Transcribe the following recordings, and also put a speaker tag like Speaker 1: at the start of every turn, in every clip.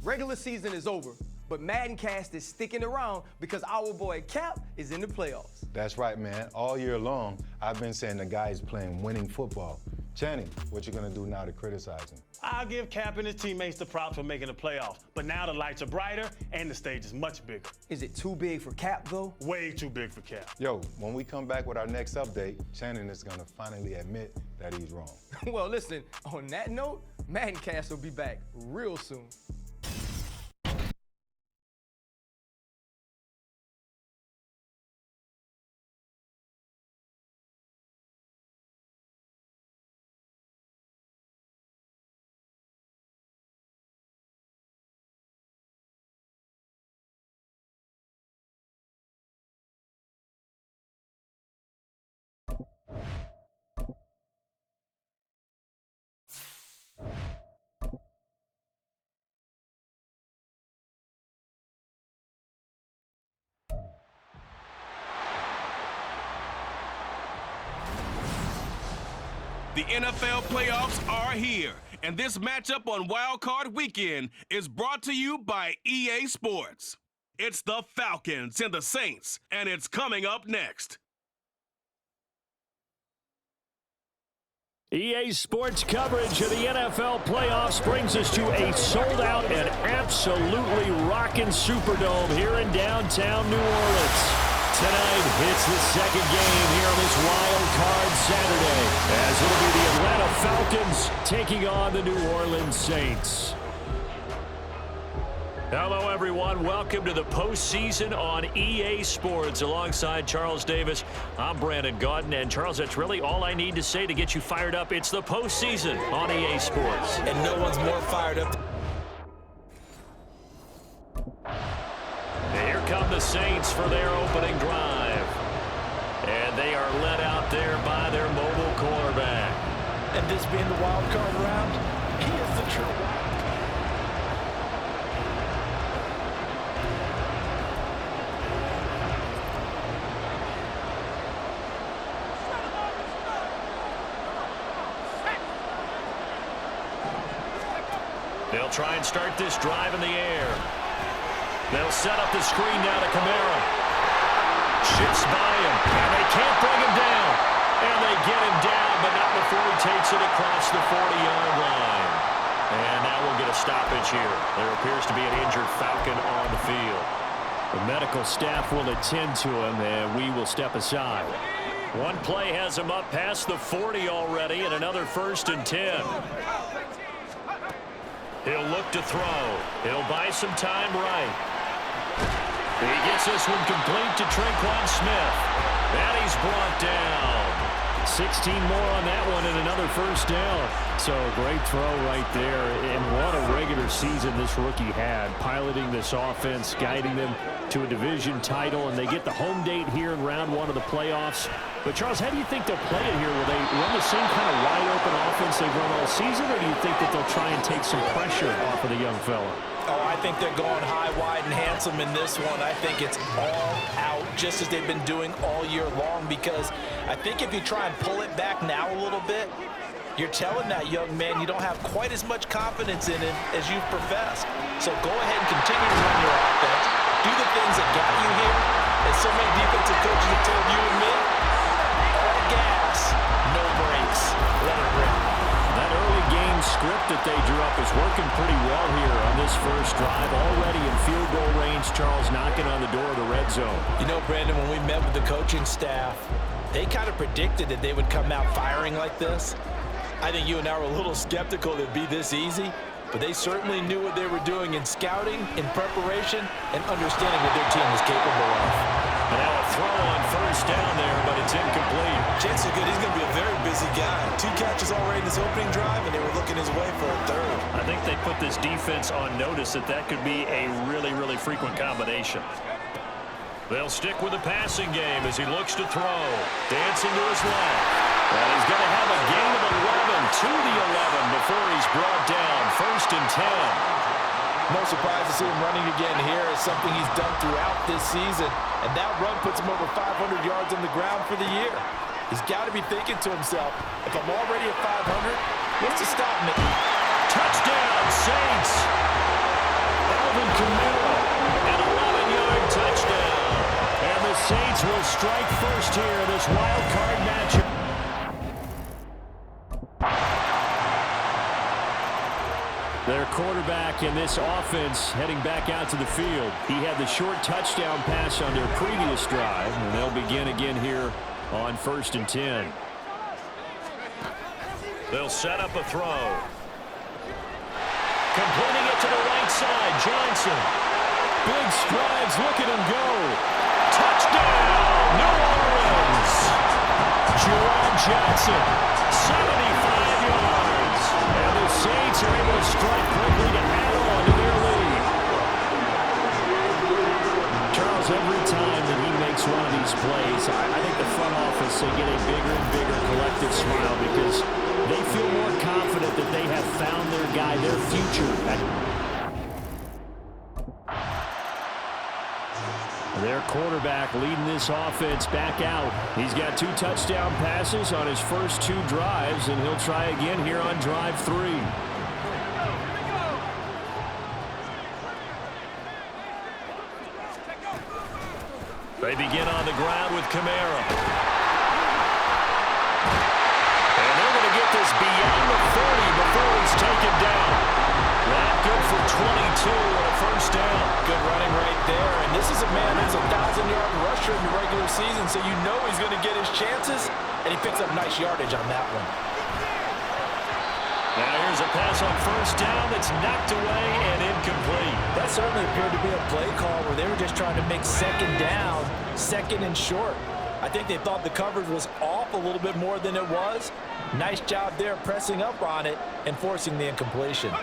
Speaker 1: Regular season is over, but MaddenCast is sticking around because our boy Cap is in the playoffs.
Speaker 2: That's right, man. All year long, I've been saying the guy is playing winning football. Channing, what you gonna do now to criticize him?
Speaker 3: I'll give Cap and his teammates the props for making the playoffs, but now the lights are brighter and the stage is much bigger.
Speaker 1: Is it too big for Cap, though?
Speaker 3: Way too big for Cap.
Speaker 2: Yo, when we come back with our next update, Channing is gonna finally admit that he's wrong.
Speaker 1: Well, listen, on that note, MaddenCast will be back real soon.
Speaker 4: The NFL playoffs are here, and this matchup on Wildcard Weekend is brought to you by EA Sports. It's the Falcons and the Saints, and it's coming up next.
Speaker 5: EA Sports coverage of the NFL playoffs brings us to a sold-out and absolutely rocking Superdome here in downtown New Orleans. Tonight, it's the second game here on this Wild Card Saturday, as it'll be the Atlanta Falcons taking on the New Orleans Saints. Hello, everyone. Welcome to the postseason on EA Sports. Alongside Charles Davis, I'm Brandon Gaudin. And, Charles, that's really all I need to say to get you fired up. It's the postseason on EA Sports.
Speaker 6: And no one's more fired up.
Speaker 5: Here come the Saints for their opening drive. And they are led out there by their mobile quarterback.
Speaker 6: And this being the wild card round, he is the true wild.
Speaker 5: They'll try and start this drive in the air. They'll set up the screen now to Kamara. Shifts by him, and they can't bring him down. And they get him down, but not before he takes it across the 40-yard line. And now we'll get a stoppage here. There appears to be an injured Falcon on the field. The medical staff will attend to him, and we will step aside. One play has him up past the 40 already, and another 1st and 10. He'll look to throw. He'll buy some time right. He gets this one complete to Tre'Quan Smith. And he's brought down. 16 more on that one and another 1st down. So great throw right there. And what a regular season this rookie had, piloting this offense, guiding them to a division title, and they get the home date here in round 1 of the playoffs. But, Charles, how do you think they'll play it here? Will they run the same kind of wide-open offense they've run all season, or do you think that they'll try and take some pressure off of the young fella?
Speaker 6: Oh, I think they're going high, wide, and handsome in this one. I think it's all out, just as they've been doing all year long, because I think if you try and pull it back now a little bit, you're telling that young man you don't have quite as much confidence in him as you've professed. So go ahead and continue to run your offense. Do the things that got you here, as so many defensive coaches have told you and me. All gas, no brakes. Let it rip.
Speaker 5: That early game script that they drew up is working pretty well here on this first drive. Already in field goal range, Charles knocking on the door of the red zone.
Speaker 6: You know, Brandon, when we met with the coaching staff, they kind of predicted that they would come out firing like this. I think you and I were a little skeptical it'd be this easy, but they certainly knew what they were doing in scouting, in preparation, and understanding what their team was capable of.
Speaker 5: Now a throw on 1st down there, but it's incomplete.
Speaker 7: Chance is good. He's going to be a very busy guy. 2 catches already in his opening drive, and they were looking his way for a 3rd.
Speaker 5: I think they put this defense on notice that that could be a really, really frequent combination. They'll stick with the passing game as he looks to throw. Dancing to his left. And he's going to have a gain of 11 to the 11 before he's brought down. 1st and 10.
Speaker 6: No surprise to see him running again here. It's something he's done throughout this season. And that run puts him over 500 yards on the ground for the year. He's got to be thinking to himself, if I'm already at 500,
Speaker 5: 500. What's to stop me? Touchdown, Saints. Kamara. An 11-yard touchdown. And the Saints will strike first here in this wild card matchup. Their quarterback in this offense heading back out to the field. He had the short touchdown pass on their previous drive, and they'll begin again here on 1st and 10. They'll set up a throw. Completing it to the right side, Johnson. Big strides, look at him go. Touchdown, New Orleans. Jerome Johnson, 75 yards. And the Saints are able to strike quickly to add on to their lead. Charles, every time that he makes one of these plays, I think the front office, they get a bigger and bigger collective smile because they feel more confident that they have found their guy, their future. Their quarterback leading this offense back out. He's got 2 touchdown passes on his first 2 drives, and he'll try again here on drive 3. They begin on the ground with Kamara. And they're going to get this beyond the 30 before he's taken down. That good for 22 and a first down.
Speaker 6: Good running right there. And this is a man who's a 1,000-yard rusher in the regular season, so you know he's going to get his chances, and he picks up nice yardage on that one.
Speaker 5: Now here's a pass on first down that's knocked away and incomplete.
Speaker 6: That certainly appeared to be a play call where they were just trying to make second down, second and short. I think they thought the coverage was off a little bit more than it was. Nice job there pressing up on it and forcing the incompletion.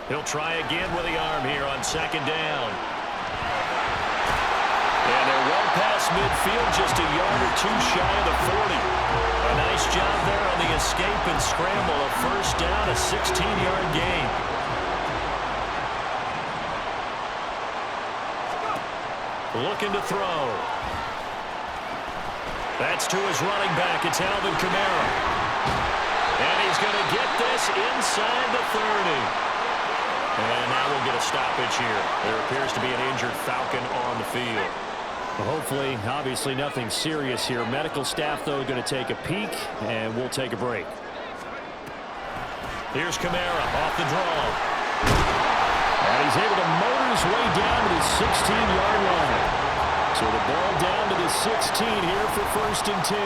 Speaker 5: He'll try again with the arm here on second down. And they're well past midfield, just a yard or 2 shy of the 40. A nice job there on the escape and scramble. A first down, a 16-yard gain. Looking to throw. That's to his running back. It's Alvin Kamara. And he's going to get this inside the 30. And now we'll get a stoppage here. There appears to be an injured Falcon on the field. Well, hopefully, obviously nothing serious here. Medical staff, though, going to take a peek, and we'll take a break. Here's Kamara off the draw. And he's able to motor his way down to the 16-yard line. So the ball down to the 16 here for 1st and 10.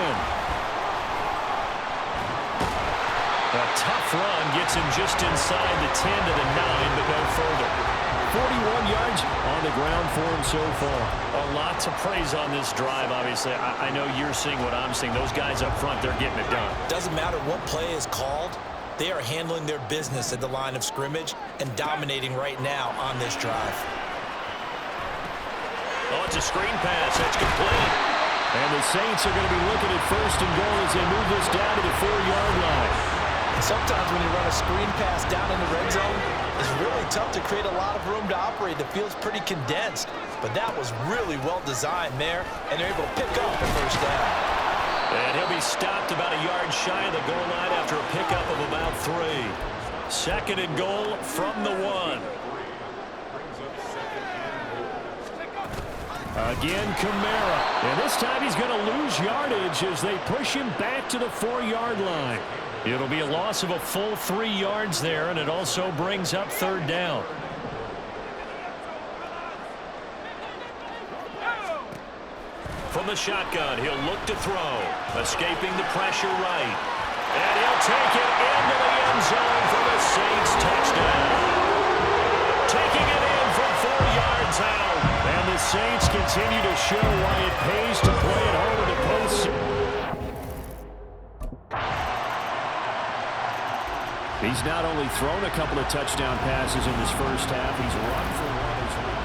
Speaker 5: A tough run gets him just inside the 10 to the 9, but no further. 41 yards on the ground for him so far. A lot to praise on this drive, obviously. I know you're seeing what I'm seeing. Those guys up front, they're getting it done.
Speaker 6: Doesn't matter what play is called. They are handling their business at the line of scrimmage and dominating right now on this drive.
Speaker 5: Oh, it's a screen pass. That's complete. And the Saints are going to be looking at 1st and goal as they move this down to the 4-yard line.
Speaker 6: Sometimes when you run a screen pass down in the red zone, it's really tough to create a lot of room to operate. The field's pretty condensed, but that was really well designed there, and they're able to pick up the first down.
Speaker 5: And he'll be stopped about a yard shy of the goal line after a pickup of about 3. 2nd and goal from the 1. Again, Kamara. And this time he's going to lose yardage as they push him back to the 4-yard line. It'll be a loss of a full 3 yards there, and it also brings up 3rd down. From the shotgun, he'll look to throw. Escaping the pressure right. And he'll take it into the end zone for the Saints touchdown. Taking it in from 4 yards out. And the Saints continue to show why it pays to play at home in the postseason. He's not only thrown a couple of touchdown passes in this first half, he's run for 1 as well.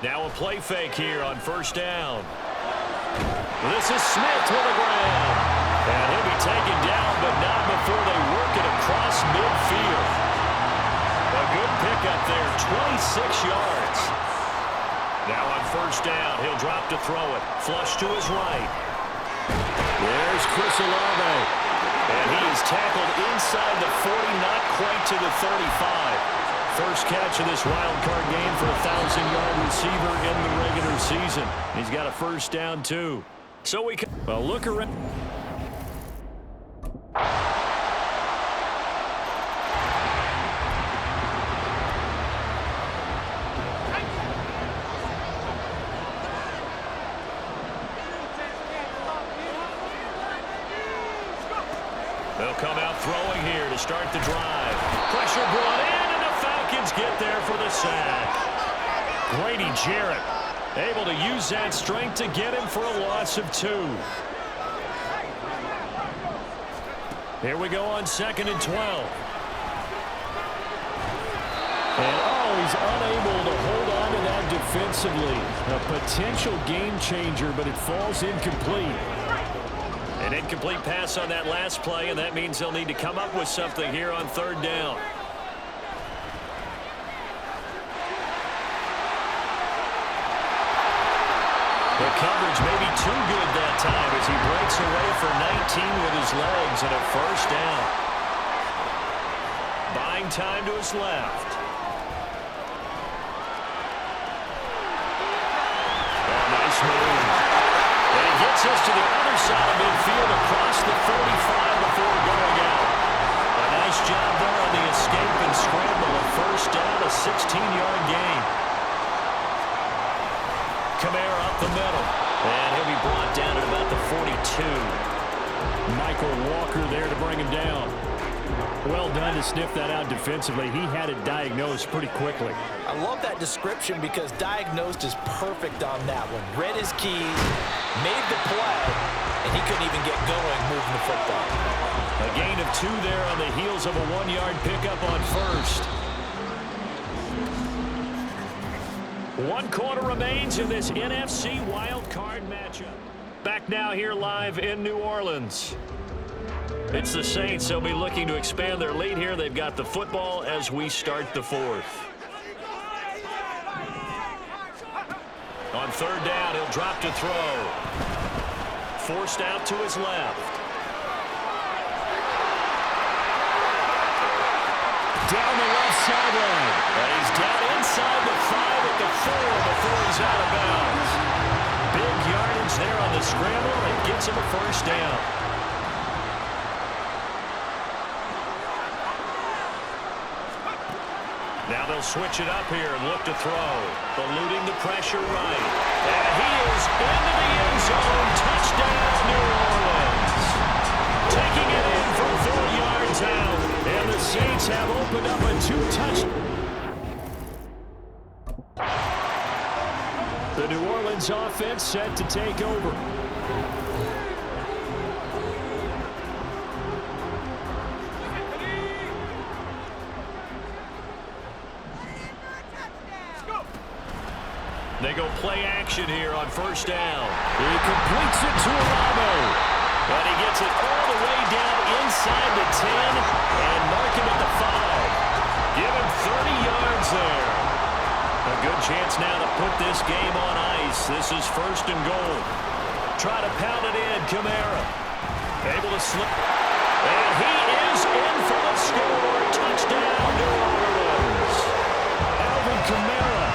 Speaker 5: Now a play fake here on 1st down. This is Smith to the ground. And he'll be taken down, but not before they work it across midfield. A good pickup there, 26 yards. first down. He'll drop to throw it. Flush to his right. There's Chris Olave. And he is tackled inside the 40, not quite to the 35. First catch of this wild card game for a 1,000-yard receiver in the regular season. He's got a first down, too. So we can look around. They'll come out throwing here to start the drive. Pressure brought in, and the Falcons get there for the sack. Grady Jarrett able to use that strength to get him for a loss of 2. Here we go on 2nd and 12. And he's unable to hold on to that defensively. A potential game changer, but it falls incomplete. An incomplete pass on that last play, and that means they'll need to come up with something here on 3rd down. The coverage may be too good that time as he breaks away for 19 with his legs and a first down. Buying time to his left. Nice move. And he gets us to the other side of midfield across the 45 before going out. A nice job there on the escape and scramble. A first down, a 16-yard gain. Kamara up the middle. And he'll be brought down at about the 42. Michael Walker there to bring him down. Well done to sniff that out defensively. He had it diagnosed pretty quickly.
Speaker 6: I love that description because diagnosed is perfect on that one. Read his keys, made the play, and he couldn't even get going moving the football.
Speaker 5: A gain of 2 there on the heels of a 1-yard pickup on first. 1 quarter remains in this NFC wildcard matchup. Back now here live in New Orleans. It's the Saints. They'll be looking to expand their lead here. They've got the football as we start the 4th. On 3rd down, he'll drop to throw. Forced out to his left. Down the left sideline. And he's down inside the 5 at the 4 before he's out of bounds. Big yardage there on the scramble. It gets him a first down. Now they'll switch it up here and look to throw. Eluding the pressure right. And he is into the end zone. Touchdown, New Orleans. Taking it in from 4 yards out. And the Saints have opened up a 2-touchdown. The New Orleans offense set to take over. They go play action here on 1st down. He completes it to Olave. And he gets it all the way down inside the 10 and mark him at the 5. Give him 30 yards there. A good chance now to put this game on ice. This is 1st and goal. Try to pound it in, Kamara. Able to slip. And he is in for the score. Touchdown, New Orleans. Alvin Kamara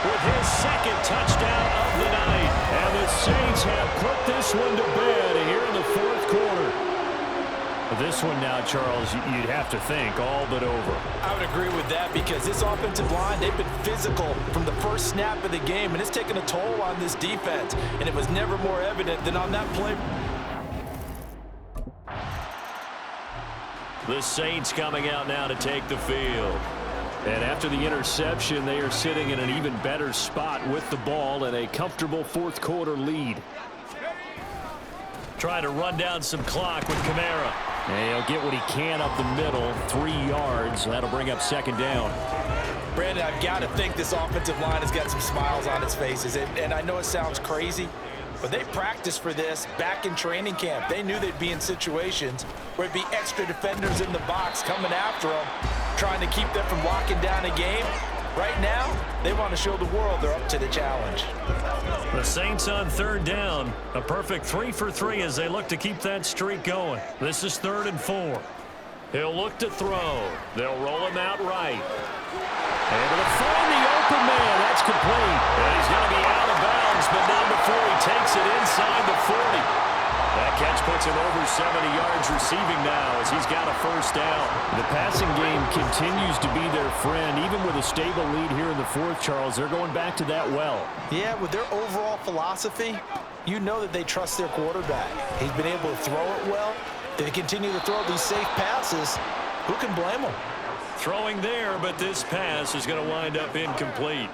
Speaker 5: with his 2nd touchdown of the night. And the Saints have put this one to bed here in the 4th quarter. This one now, Charles, you'd have to think all but over.
Speaker 6: I would agree with that because this offensive line, they've been physical from the first snap of the game, and it's taken a toll on this defense, and it was never more evident than on that play.
Speaker 5: The Saints coming out now to take the field. And after the interception, they are sitting in an even better spot with the ball and a comfortable 4th quarter lead. Trying to run down some clock with Kamara. And he'll get what he can up the middle, 3 yards. That'll bring up 2nd down.
Speaker 6: Brandon, I've got to think this offensive line has got some smiles on its faces. And I know it sounds crazy, but they practiced for this back in training camp. They knew they'd be in situations where it'd be extra defenders in the box coming after them, trying to keep them from locking down a game. Right now, they want to show the world they're up to the challenge.
Speaker 5: The Saints on third down. A perfect 3 for 3 as they look to keep that streak going. This is 3rd and 4. He'll look to throw. They'll roll him out right. Able to find the open man. That's complete. And he's going to be out of bounds, but not before he takes it inside the 40. That catch puts him over 70 yards receiving now as he's got a first down. The passing game continues to be their friend. Even with a stable lead here in the 4th, Charles, they're going back to that well.
Speaker 6: Yeah, with their overall philosophy, you know that they trust their quarterback. He's been able to throw it well. They continue to throw these safe passes. Who can blame them?
Speaker 5: Throwing there, but this pass is going to wind up incomplete.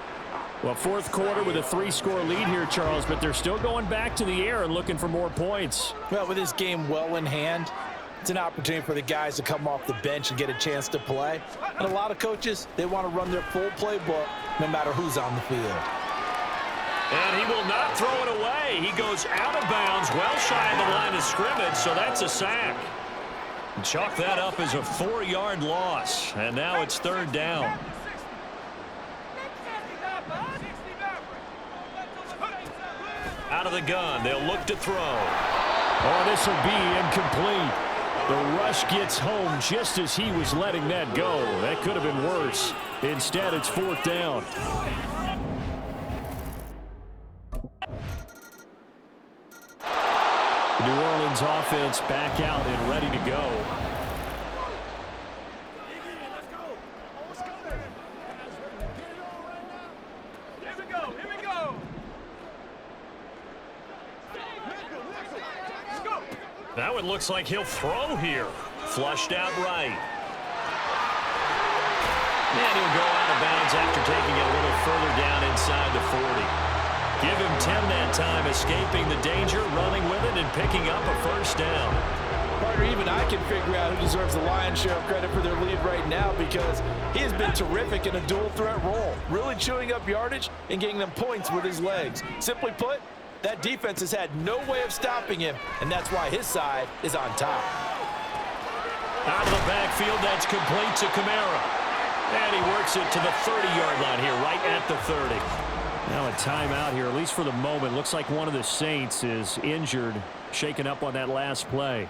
Speaker 5: Well, 4th quarter with a 3-score lead here, Charles, but they're still going back to the air and looking for more points.
Speaker 6: Well, with this game well in hand, it's an opportunity for the guys to come off the bench and get a chance to play. And a lot of coaches, they want to run their full playbook no matter who's on the field.
Speaker 5: And he will not throw it away. He goes out of bounds, well shy of the line of scrimmage, so that's a sack. Chalk that up as a 4-yard loss, and now it's 3rd down. Out of the gun, they'll look to throw. Oh, this will be incomplete. The rush gets home just as he was letting that go. That could have been worse. Instead, it's 4th down. The New Orleans offense back out and ready to go. That one looks like he'll throw here. Flushed out right. And he'll go out of bounds after taking it a little further down inside the 40. Give him 10 that time, escaping the danger, running with it, and picking up a first down.
Speaker 6: Partner, even I can figure out who deserves the lion's share of credit for their lead right now because he has been terrific in a dual threat role, really chewing up yardage and getting them points with his legs. Simply put, that defense has had no way of stopping him, and that's why his side is on top.
Speaker 5: Out of the backfield, that's complete to Kamara. And he works it to the 30-yard line here, right at the 30. Now a timeout here, at least for the moment. Looks like one of the Saints is injured, shaken up on that last play.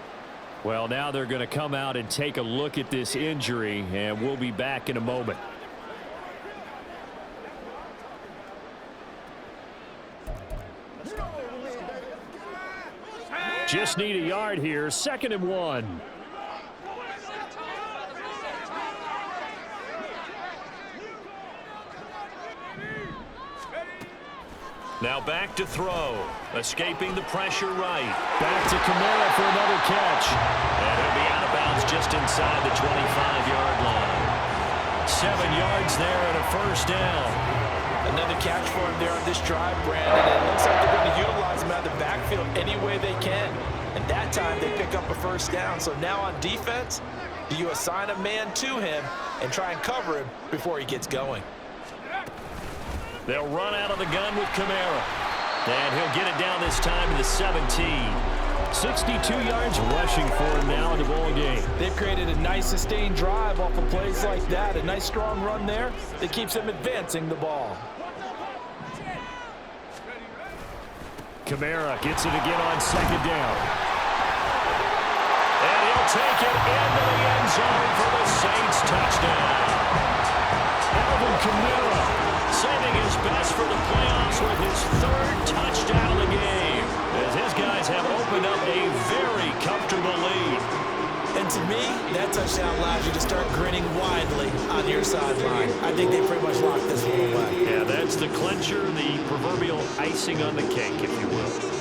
Speaker 5: Well, now they're going to come out and take a look at this injury, and we'll be back in a moment. Just need a yard here, 2nd and 1. Now back to throw. Escaping the pressure right. Back to Kamara for another catch. And he'll be out of bounds just inside the 25-yard line. 7 yards there and a first down.
Speaker 6: Another catch for him there on this drive, Brandon. And it looks like they're going to utilize him out of the backfield any way they can. And that time they pick up a first down. So now on defense, do you assign a man to him and try and cover him before he gets going?
Speaker 5: They'll run out of the gun with Kamara. And he'll get it down this time to the 17. 62 yards rushing for him now in the ball game.
Speaker 6: They've created a nice sustained drive off of plays like that. A nice strong run there that keeps them advancing the ball.
Speaker 5: Kamara gets it again on 2nd down. And he'll take it into the end zone for the Saints touchdown. Alvin Kamara saving his best for the playoffs with his 3rd touchdown of the game, as his guys have opened up a very comfortable lead.
Speaker 6: And to me, that touchdown allows you to start grinning widely on your sideline. I think they pretty much locked this one away.
Speaker 5: Yeah, that's the clincher, the proverbial icing on the cake, if you will.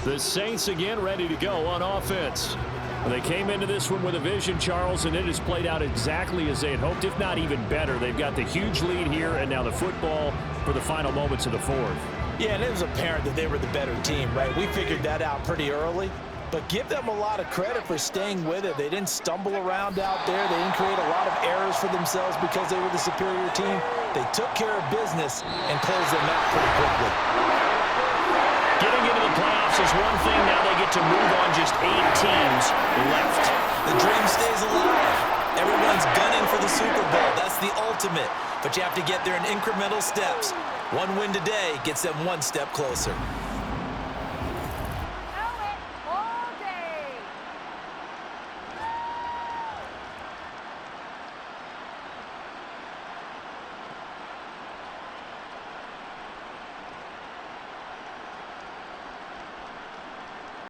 Speaker 5: The Saints again ready to go on offense. They came into this one with a vision, Charles, and it has played out exactly as they had hoped, if not even better. They've got the huge lead here, and now the football for the final moments of the 4th.
Speaker 6: Yeah, and it was apparent that they were the better team, right? We figured that out pretty early. But give them a lot of credit for staying with it. They didn't stumble around out there. They didn't create a lot of errors for themselves because they were the superior team. They took care of business and closed them out pretty quickly.
Speaker 5: Getting into the playoffs is one thing. Now they get to move on. Just 8 teams left.
Speaker 7: The dream stays alive. Everyone's gunning for the Super Bowl. That's the ultimate. But you have to get there in incremental steps. One win today gets them one step closer.